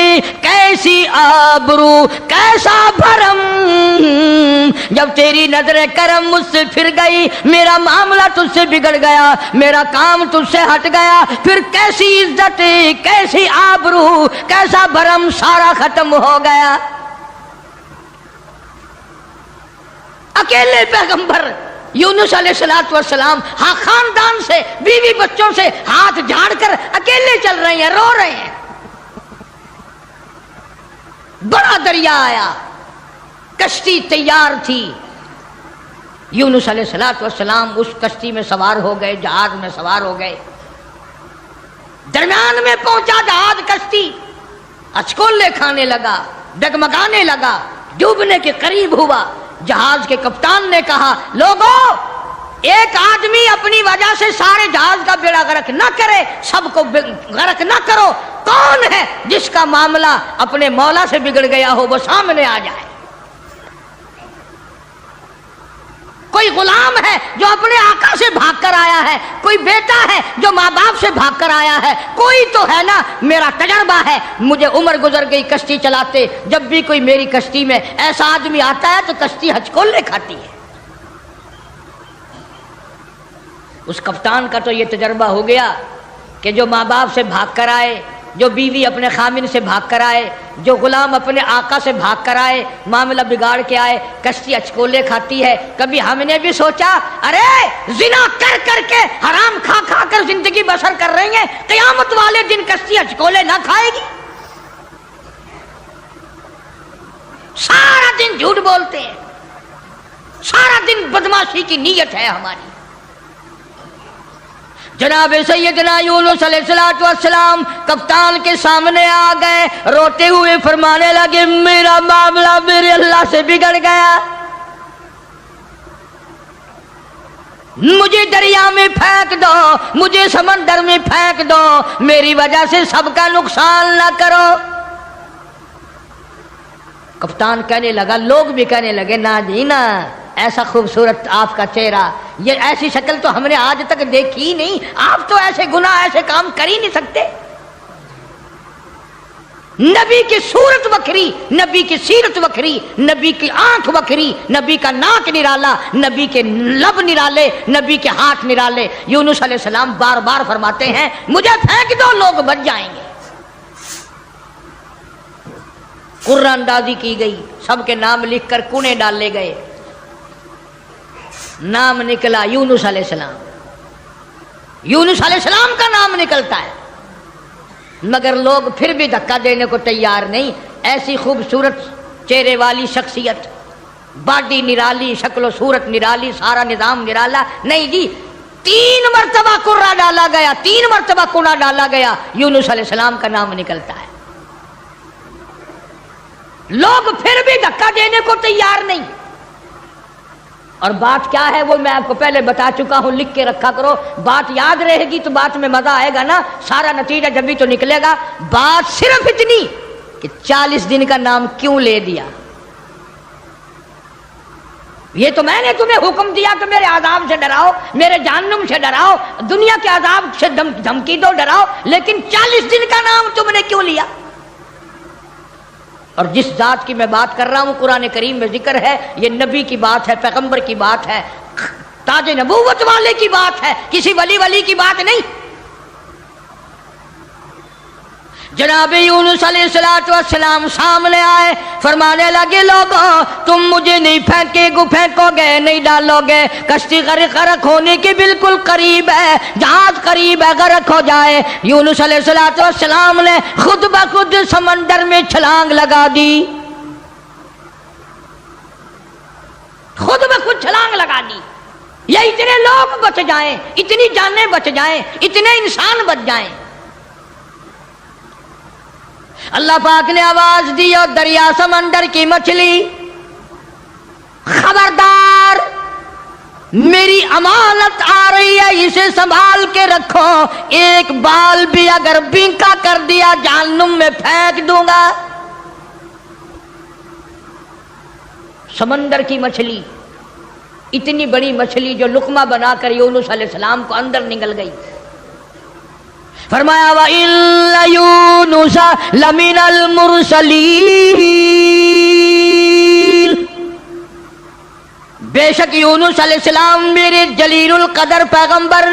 کیسی آبرو کیسا بھرم. جب تیری نظر کرم مجھ سے پھر گئی, میرا معاملہ تجھ سے بگڑ گیا, میرا کام تجھ سے ہٹ گیا, پھر کیسی عزت کیسی آبرو کیسا بھرم سارا ختم ہو گیا. اکیلے پیغمبر یونس علیہ السلام ہاں خاندان سے بیوی بچوں سے ہاتھ جھاڑ کر اکیلے چل رہے ہیں, رو رہے ہیں. بڑا دریا آیا, کشتی تیار تھی. یونس علیہ السلام اس کشتی میں سوار ہو گئے, جہاز میں سوار ہو گئے. درمیان میں پہنچا جہاز, کشتی اچکولے کھانے لگا, ڈگمگانے لگا, ڈوبنے کے قریب ہوا. جہاز کے کپتان نے کہا لوگوں ایک آدمی اپنی وجہ سے سارے جہاز کا بیڑا غرق نہ کرے, سب کو غرق نہ کرو. کون ہے جس کا معاملہ اپنے مولا سے بگڑ گیا ہو وہ سامنے آ جائے. کوئی غلام ہے جو اپنے آقا سے بھاگ کر آیا ہے, کوئی بیٹا ہے جو ماں باپ سے بھاگ کر آیا ہے, کوئی تو ہے نا. میرا تجربہ ہے, مجھے عمر گزر گئی کشتی چلاتے, جب بھی کوئی میری کشتی میں ایسا آدمی آتا ہے تو کشتی ہچکولے کھاتی ہے. اس کپتان کا تو یہ تجربہ ہو گیا کہ جو ماں باپ سے بھاگ کر آئے, جو بیوی اپنے خامن سے بھاگ کر آئے, جو غلام اپنے آقا سے بھاگ کر آئے, معاملہ بگاڑ کے آئے, کشتی اچکولے کھاتی ہے. کبھی ہم نے بھی سوچا ارے زنا کر کر کے حرام کھا کھا کر زندگی بسر کر رہے ہیں, قیامت والے دن کشتی اچکولے نہ کھائے گی. سارا دن جھوٹ بولتے ہیں, سارا دن بدماشی کی نیت ہے ہماری. جناب سیدنا یونس علیہ السلام کپتان کے سامنے آ گئے, روتے ہوئے فرمانے لگے میرا معاملہ میرے اللہ سے بگڑ گیا, مجھے دریا میں پھینک دو, مجھے سمندر میں پھینک دو, میری وجہ سے سب کا نقصان نہ کرو. کپتان کہنے لگا, لوگ بھی کہنے لگے نا جی نا, ایسا خوبصورت آپ کا چہرہ, یہ ایسی شکل تو ہم نے آج تک دیکھی ہی نہیں, آپ تو ایسے گناہ ایسے کام کر ہی نہیں سکتے. نبی کی صورت وکری، نبی کی سیرت وکری، نبی کی آنکھ وکری، نبی کا ناک نرالا، نبی کے لب نرالے، نبی کے ہاتھ نرالے۔ یونس علیہ السلام بار بار فرماتے ہیں مجھے پھینک دو لوگ بچ جائیں گے۔ قرآن اندازی کی گئی، سب کے نام لکھ کر کونے ڈالے گئے، نام نکلا یونس علیہ السلام۔ یونس علیہ السلام کا نام نکلتا ہے، مگر لوگ پھر بھی دھکا دینے کو تیار نہیں۔ ایسی خوبصورت چہرے والی شخصیت، باڈی نرالی، شکل و صورت نرالی، سارا نظام نرالا، نہیں جی 3 مرتبہ قرہ ڈالا گیا، 3 مرتبہ کونا ڈالا گیا، یونس علیہ السلام کا نام نکلتا ہے۔ لوگ پھر بھی دھکا دینے کو تیار نہیں۔ اور بات کیا ہے وہ میں آپ کو پہلے بتا چکا ہوں، لکھ کے رکھا کرو، بات یاد رہے گی تو بات میں مزہ آئے گا نا، سارا نتیجہ جب بھی تو نکلے گا۔ بات صرف اتنی کہ 40 دن کا نام کیوں لے دیا۔ یہ تو میں نے تمہیں حکم دیا کہ میرے عذاب سے ڈراؤ، میرے جہنم سے ڈراؤ، دنیا کے عذاب سے دھمکی دو، ڈراؤ، لیکن 40 دن کا نام تم نے کیوں لیا؟ اور جس ذات کی میں بات کر رہا ہوں قرآن کریم میں ذکر ہے، یہ نبی کی بات ہے، پیغمبر کی بات ہے، تاج نبوت والے کی بات ہے، کسی ولی کی بات نہیں۔ جناب یونس علیہ السلام سامنے آئے، فرمانے لگے لوگوں تم مجھے نہیں پھینکو گے، نہیں ڈالو گے، کشتی غرق ہونے کے بالکل قریب ہے، جہاز قریب ہے غرق ہو جائے۔ یونس علیہ السلام نے خود بخود سمندر میں چھلانگ لگا دی، خود بخود چھلانگ لگا دی، یا اتنے لوگ بچ جائیں، اتنی جانیں بچ جائیں، اتنے انسان بچ جائیں۔ اللہ پاک نے آواز دی اور دریا سمندر کی مچھلی خبردار، میری امانت آ رہی ہے، اسے سنبھال کے رکھو، ایک بال بھی اگر بینکا کر دیا جہنم میں پھینک دوں گا۔ سمندر کی مچھلی، اتنی بڑی مچھلی جو لقمہ بنا کر یونس علیہ السلام کو اندر نگل گئی۔ فرمایا وَإِنَّ يُونُسَ لَمِنَ الْمُرْسَلِينَ، بے شک یونس علیہ السلام میرے جلیل القدر پیغمبر،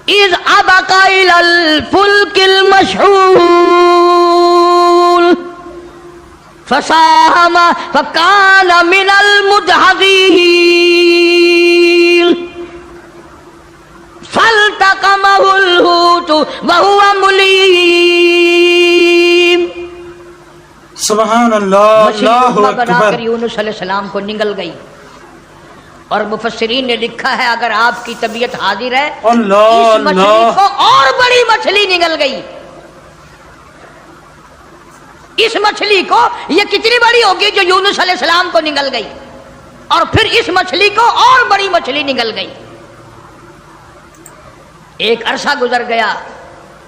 اِذْ أَبَقَ إِلَى الْفُلْكِ الْمَشْحُونِ فَسَاهَمَ فَكَانَ مِنَ الْمُدْحَضِينَ فَالْتَقَمَهُ الْحُوتُ وَهُوَ مُلِيمٌ۔ سبحان اللہ، اللہ بنا اکبر۔ کر یونس علیہ السلام کو نگل گئی، اور مفسرین نے لکھا ہے اگر آپ کی طبیعت حاضر ہے اللہ اس مچھلی اللہ، کو اور بڑی مچھلی نگل گئی۔ اس مچھلی کو یہ کتنی بڑی ہوگی جو یونس علیہ السلام کو نگل گئی، اور پھر اس مچھلی کو اور بڑی مچھلی نگل گئی۔ ایک عرصہ گزر گیا،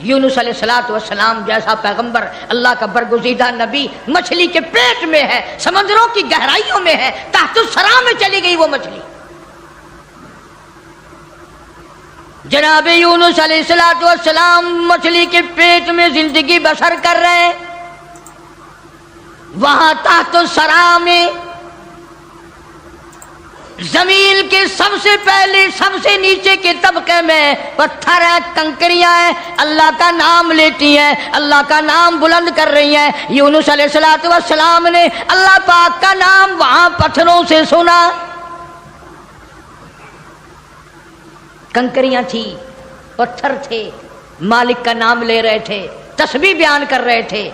یونس علیہ السلام جیسا پیغمبر، اللہ کا برگزیدہ نبی مچھلی کے پیٹ میں ہے، سمندروں کی گہرائیوں میں ہے، تحت الثرا میں چلی گئی وہ مچھلی۔ جناب یونس علیہ السلام مچھلی کے پیٹ میں زندگی بسر کر رہے ہیں، وہاں تحت الثرا میں زمین کے سب سے پہلے سب سے نیچے کے طبقے میں پتھر ہے، کنکریاں ہیں، اللہ کا نام لیتی ہیں، اللہ کا نام بلند کر رہی ہیں۔ یونس علیہ السلام نے اللہ پاک کا نام وہاں پتھروں سے سنا، کنکریاں تھی، پتھر تھے، مالک کا نام لے رہے تھے، تسبیح بیان کر رہے تھے۔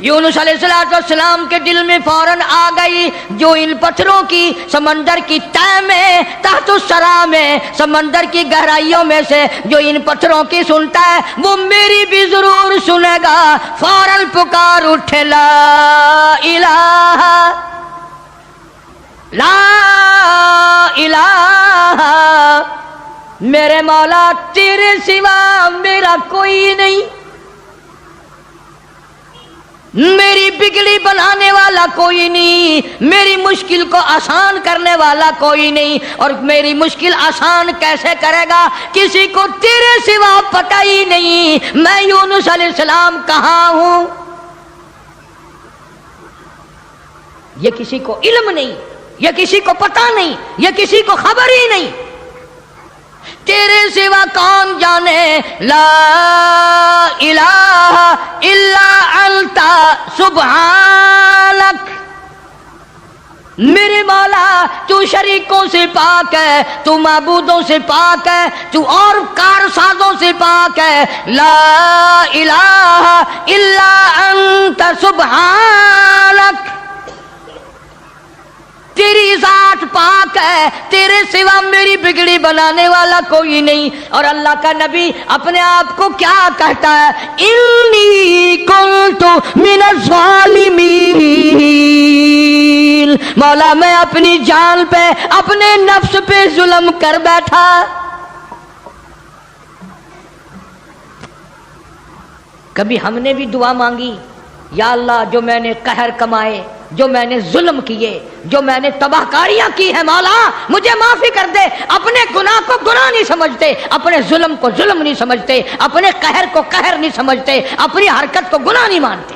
یونس علیہ السلام کے دل میں فوراً آ گئی جو ان پتھروں کی سمندر کی تہ میں، تحت الثرا میں، سمندر کی گہرائیوں میں سے جو ان پتھروں کی سنتا ہے وہ میری بھی ضرور سنے گا۔ فوراً پکار اٹھے لا الہ لا الہ، میرے مولا تیرے سوا میرا کوئی نہیں۔ میری بگڑی بنانے والا کوئی نہیں، میری مشکل کو آسان کرنے والا کوئی نہیں، اور میری مشکل آسان کیسے کرے گا؟ کسی کو تیرے سوا پتہ ہی نہیں میں یونس علیہ السلام کہاں ہوں، یہ کسی کو علم نہیں، یہ کسی کو پتہ نہیں، یہ کسی کو خبر ہی نہیں، تیرے سوا کون جانے؟ لا الہ الا انت سبحانک، میرے مولا تو شریکوں سے پاک ہے، تو معبودوں سے پاک ہے، تو اور کارسازوں سے پاک ہے، لا الہ الا انت سبحانک، تیری ذات پاک ہے، تیرے سوا میری بگڑی بنانے والا کوئی نہیں۔ اور اللہ کا نبی اپنے آپ کو کیا کہتا ہے؟ انی کنت من الظالمین، مولا میں اپنی جان پہ، اپنے نفس پہ ظلم کر بیٹھا۔ کبھی ہم نے بھی دعا مانگی، یا اللہ جو میں نے قہر کمائے، جو میں نے ظلم کیے، جو میں نے تباہ کاریاں کی ہیں، مولا مجھے معافی کر دے۔ اپنے گناہ کو گناہ نہیں سمجھتے، اپنے ظلم کو ظلم نہیں سمجھتے، اپنے قہر کو قہر نہیں سمجھتے، اپنی حرکت کو گناہ نہیں مانتے۔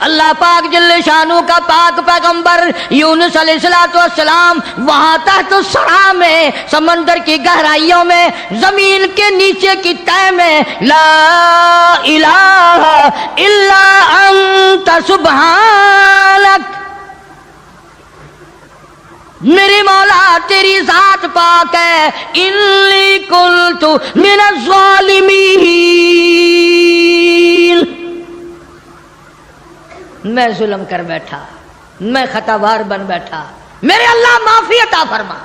اللہ پاک جل شانہ کا پاک پیغمبر یونس علیہ السلام وہاں تحت الثرى میں، سمندر کی گہرائیوں میں، زمین کے نیچے کی تہہ میں، لا الہ الا انت سبحانک، میرے مولا تیری ذات پاک ہے، انی کنت من الظالمین، میں ظلم کر بیٹھا، میں خطا وار بن بیٹھا، میرے اللہ معافی عطا فرما۔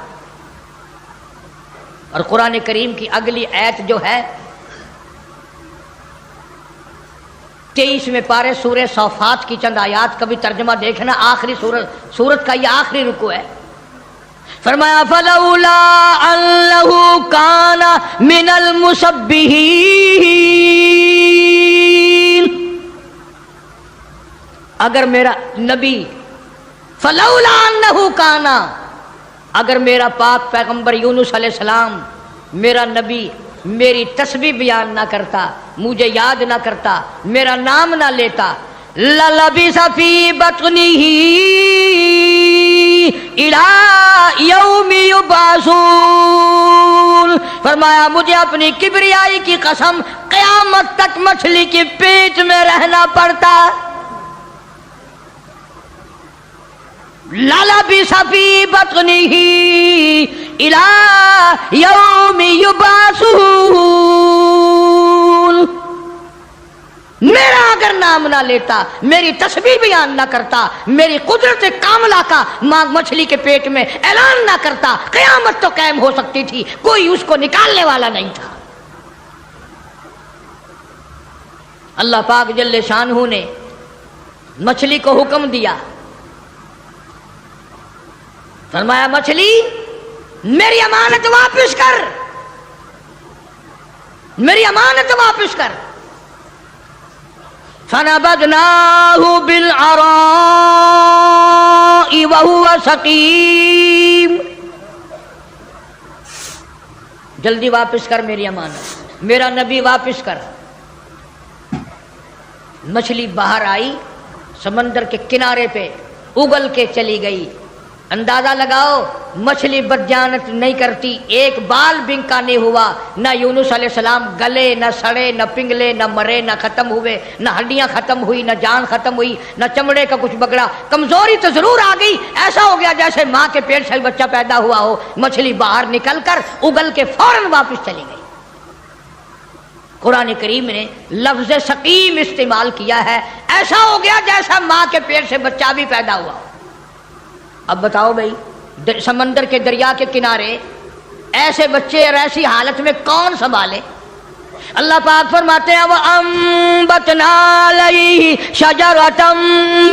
اور قرآن کریم کی اگلی آیت جو ہے 23ویں پارے سورہ صافات کی چند آیات کا بھی ترجمہ دیکھنا، آخری سورت کا یہ آخری رکوع ہے۔ فرمایا فلولا انہ کان من المسبحین، اگر میرا نبی، فلولا انہ کانا، اگر میرا پاک پیغمبر یونس علیہ السلام، میرا نبی میری تسبیح بیان نہ کرتا، مجھے یاد نہ کرتا، میرا نام نہ لیتا، للبث فی بطنہ الی یوم یبعثون، فرمایا مجھے اپنی کبریائی کی قسم قیامت تک مچھلی کے پیٹ میں رہنا پڑتا۔ للبث فی بطنہ الی یوم یبعثون، میرا اگر نام نہ لیتا، میری تسبیح بیان نہ کرتا، میری قدرت کاملہ کا مچھلی کے پیٹ میں اعلان نہ کرتا، قیامت تو قائم ہو سکتی تھی، کوئی اس کو نکالنے والا نہیں تھا۔ اللہ پاک جل شانہ نے مچھلی کو حکم دیا، فرمایا مچھلی میری امانت واپس کر، میری امانت واپس کر۔ فنبذناہ بالعراء وہو سقیم، جلدی واپس کر میری امانت، میرا نبی واپس کر۔ مچھلی باہر آئی، سمندر کے کنارے پہ اگل کے چلی گئی۔ اندازہ لگاؤ مچھلی بدجانت نہیں کرتی، ایک بال بنکا نہیں ہوا، نہ یونس علیہ السلام گلے، نہ سڑے، نہ پنگلے، نہ مرے، نہ ختم ہوئے، نہ ہڈیاں ختم ہوئی، نہ جان ختم ہوئی، نہ چمڑے کا کچھ بگڑا۔ کمزوری تو ضرور آ گئی، ایسا ہو گیا جیسے ماں کے پیٹ سے بچہ پیدا ہوا ہو۔ مچھلی باہر نکل کر اگل کے فوراً واپس چلی گئی۔ قرآن کریم نے لفظ سقیم استعمال کیا ہے، ایسا ہو گیا جیسا ماں کے پیٹ سے بچہ بھی پیدا ہوا ہو۔ اب بتاؤ بھائی، سمندر کے دریا کے کنارے ایسے بچے اور ایسی حالت میں کون سنبھالے؟ اللہ پاک فرماتے ہیں وَأَنبَتْنَا عَلَيْهِ شَجَرَةً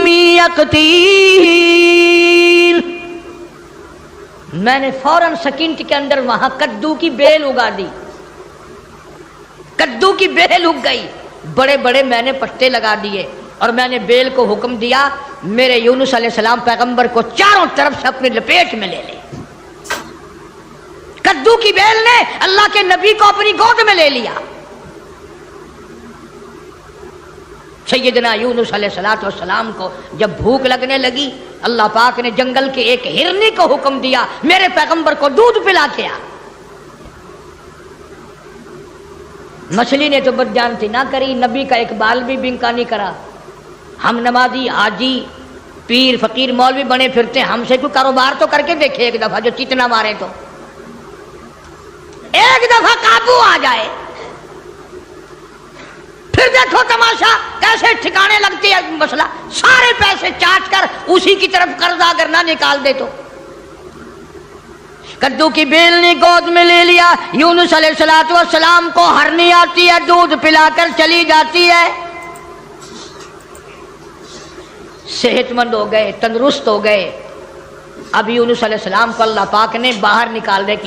مِّن يَقْطِينٍ، میں نے فوراً سکینت کے اندر وہاں کدو کی بیل اگا دی، کدو کی بیل اگ گئی، بڑے بڑے میں نے پٹے لگا دیے اور میں نے بیل کو حکم دیا میرے یونس علیہ السلام پیغمبر کو چاروں طرف سے اپنی لپیٹ میں لے لے۔ کدو کی بیل نے اللہ کے نبی کو اپنی گود میں لے لیا۔ سیدنا یونس علیہ السلام کو جب بھوک لگنے لگی اللہ پاک نے جنگل کے ایک ہرنی کو حکم دیا میرے پیغمبر کو دودھ پلا کے آ۔ مچھلی نے تو بدجانتی نہ کری، نبی کا ایک بال بھی بنکا نہیں کرا۔ ہم نمازی حاجی پیر فقیر مولوی بنے پھرتے، ہم سے کوئی کاروبار تو کر کے دیکھے ایک دفعہ، جو چتنا مارے تو ایک دفعہ قابو آ جائے، پھر دیکھو تماشا کیسے ٹھکانے لگتی ہے مسئلہ، سارے پیسے چاٹ کر اسی کی طرف قرضہ اگر نہ نکال دے تو۔ کدو کی بیل نے گود میں لے لیا، یونس علیہ السلام کو ہرنی آتی ہے، دودھ پلا کر چلی جاتی ہے، صحت مند ہو گئے، تندرست ہو گئے۔ اب یونس علیہ السلام کو اللہ پاک نے باہر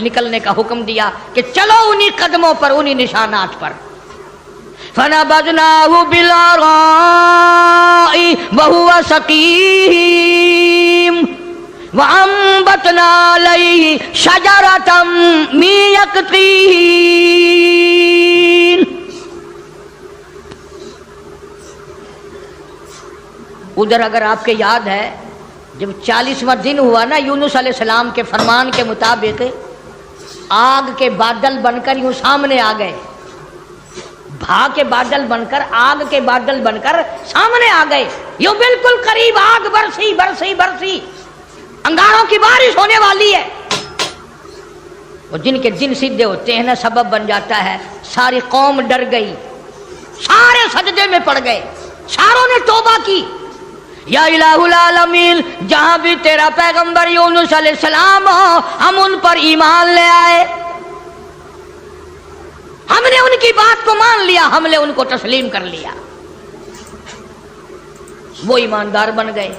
نکلنے کا حکم دیا کہ چلو انہی قدموں پر، انہی نشانات پر۔ فَنَبَذْنَاهُ بِالْعَرَاءِ وَهُوَ سَقِيمٌ وَأَنبَتْنَا عَلَيْهِ شَجَرَةً مِّن يَقْطِينٍ۔ ادھر اگر آپ کے یاد ہے جب 40واں دن ہوا نا، یونس علیہ السلام کے فرمان کے مطابق آگ کے بادل بن کر یوں سامنے آ گئے، بھا کے بادل بن کر، آگ کے بادل بن کر سامنے آ گئے، یوں بالکل قریب آگ برسی برسی برسی، انگاروں کی بارش ہونے والی ہے۔ اور جن کے دن سیدھے ہوتے ہیں نا سبب بن جاتا ہے، ساری قوم ڈر گئی، سارے سجدے میں پڑ گئے، ساروں نے توبہ کی، یا الہ العالمین جہاں بھی تیرا پیغمبر یونس علیہ السلام ہو ہم ان پر ایمان لے آئے، ہم نے ان کی بات کو مان لیا، ہم نے ان کو تسلیم کر لیا۔ وہ ایماندار بن گئے۔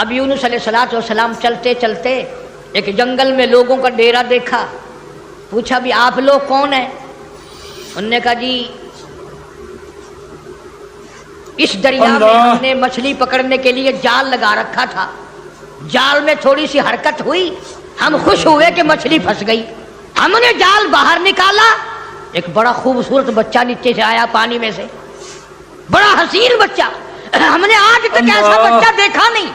اب یونس علیہ السلام چلتے چلتے ایک جنگل میں لوگوں کا ڈیرا دیکھا، پوچھا بھی آپ لوگ کون ہیں؟ انہوں نے کہا جی اس دریا میں ہم نے مچھلی پکڑنے کے لیے جال لگا رکھا تھا، جال میں تھوڑی سی حرکت ہوئی، ہم خوش ہوئے کہ مچھلی پھنس گئی، ہم نے جال باہر نکالا، ایک بڑا خوبصورت بچہ نیچے سے آیا پانی میں سے، بڑا حسین بچہ، ہم نے آج تک ایسا بچہ دیکھا نہیں،